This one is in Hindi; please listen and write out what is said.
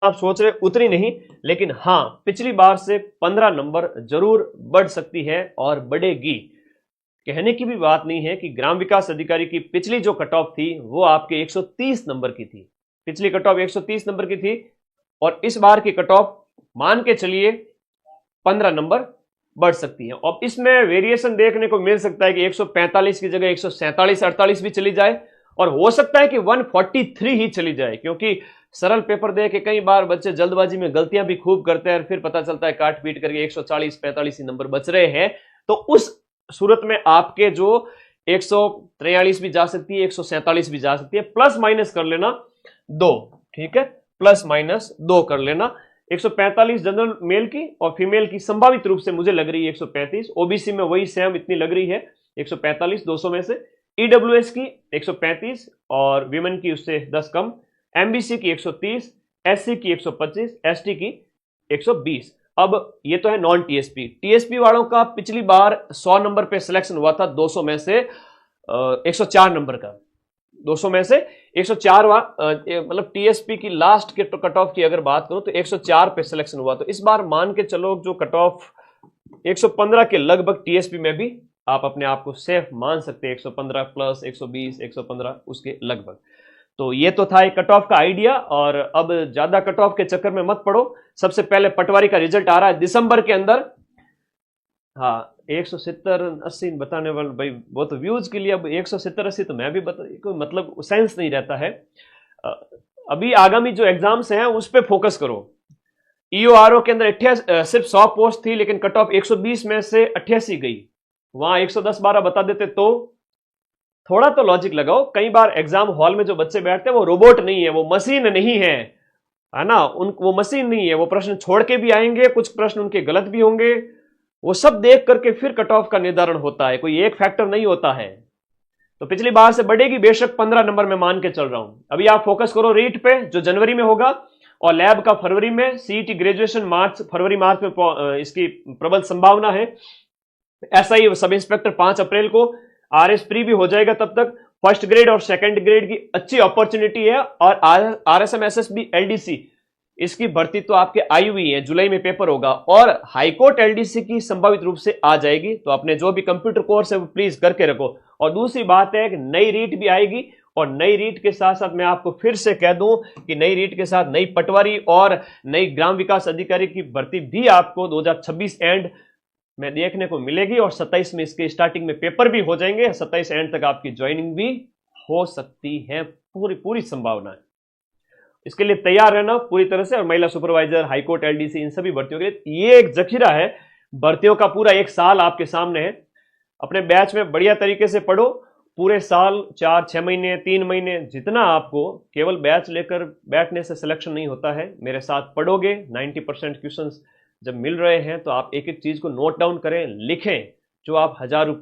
आप सोच रहे उतनी नहीं, लेकिन हाँ पिछली बार से 15 नंबर जरूर बढ़ सकती है और बढ़ेगी। कहने की भी बात नहीं है कि ग्राम विकास अधिकारी की पिछली जो कट ऑफ थी वो आपके 130 नंबर की थी, पिछली कट ऑफ 130 नंबर की थी, और इस बार की कट ऑफ मान के चलिए 15 नंबर बढ़ सकती है। और इसमें वेरिएशन देखने को मिल सकता है कि 145 की जगह 147 48 भी चली जाए, और हो सकता है कि 143 ही चली जाए, क्योंकि सरल पेपर दे के कई बार बच्चे जल्दबाजी में गलतियां भी खूब करते हैं और फिर पता चलता है काट पीट करके 140 45 ही नंबर बच रहे हैं। तो उस सूरत में आपके जो 143 भी जा सकती है, 147 भी जा सकती है, प्लस माइनस कर लेना 2, ठीक है, प्लस माइनस 2 कर लेना। 145 जनरल मेल की और फीमेल की संभावित रूप से मुझे लग रही है 135, ओबीसी में वही सेम इतनी लग रही है 145 200 में से, ईडब्ल्यूएस की 135 और विमेन की उससे 10 कम, एमबीसी की 130, एससी की 125, एसटी की 120। अब ये तो है नॉन टीएसपी। टीएसपी वालों का पिछली बार 100 नंबर पे सिलेक्शन हुआ था 200 में से 104 नंबर का, 200 में से 104 मतलब टीएसपी की लास्ट के कट ऑफ की अगर बात करूं तो 104 पे सिलेक्शन हुआ। तो इस बार मान के चलो जो कट ऑफ 115 के लगभग टीएसपी में भी आप अपने आप को सेफ मान सकते हैं, 115 प्लस 120 115 उसके लगभग। तो ये तो था एक कट ऑफ का आइडिया, और अब ज्यादा कट ऑफ के चक्कर में मत पड़ो। सबसे पहले पटवारी का रिजल्ट आ रहा है दिसंबर के अंदर। हाँ 170-80 बताने वाले भाई वो तो व्यूज के लिए, अब 170-80 तो मैं भी बता, कोई मतलब सेंस नहीं रहता है। अभी आगामी जो एग्जाम्स हैं उस पर फोकस करो। ईओआरओ के अंदर सिर्फ 100 पोस्ट थी, लेकिन कट ऑफ 120 में से 88 गई, वहां 110-12 बता देते तो थोड़ा तो लॉजिक लगाओ। कई बार एग्जाम हॉल में जो बच्चे बैठते हैं वो रोबोट नहीं है, वो मशीन नहीं है ना, वो मशीन नहीं है, वो प्रश्न छोड़ के भी आएंगे, कुछ प्रश्न उनके गलत भी होंगे, वो सब देख करके फिर कट ऑफ का निर्धारण होता है, कोई एक फैक्टर नहीं होता है। तो पिछली बार से बढ़ेगी बेशक, 15 नंबर में मान के चल रहा हूं। अभी आप फोकस करो रीट पे जो जनवरी में होगा, और लैब का फरवरी में, सीईटी ग्रेजुएशन मार्च फरवरी मार्च में इसकी प्रबल संभावना है। एसआई सब इंस्पेक्टर 5 अप्रैल को, आरएस प्री भी हो जाएगा तब तक। फर्स्ट ग्रेड और सेकंड ग्रेड की अच्छी अपॉर्चुनिटी है, और आरएसएमएसएसबी एलडीसी इसकी भर्ती तो आपके आई हुई है, जुलाई में पेपर होगा, और हाईकोर्ट एलडीसी की संभावित रूप से आ जाएगी। तो अपने जो भी कंप्यूटर कोर्स है वो प्लीज करके रखो। और दूसरी बात है कि नई रीट भी आएगी, और नई रीट के साथ साथ मैं आपको फिर से कह दूं कि नई रीट के साथ नई पटवारी और नई ग्राम विकास अधिकारी की भर्ती भी आपको 2026 एंड में देखने को मिलेगी, और 27 में इसके स्टार्टिंग में पेपर भी हो जाएंगे, 27 एंड तक आपकी ज्वाइनिंग भी हो सकती है, पूरी पूरी संभावना है। इसके लिए तैयार रहना पूरी तरह से। और महिला सुपरवाइजर, हाईकोर्ट, एलडीसी, इन सभी भर्तियों के लिए ये एक जखीरा है, भर्तियों का पूरा एक साल आपके सामने है। अपने बैच में बढ़िया तरीके से पढ़ो, पूरे साल 4-6 महीने 3 महीने जितना आपको, केवल बैच लेकर बैठने से सिलेक्शन नहीं होता है, मेरे साथ पढ़ोगे 90% क्वेश्चंस जब मिल रहे हैं तो आप एक एक चीज को नोट डाउन करें, लिखें, जो आप 1000 रुपए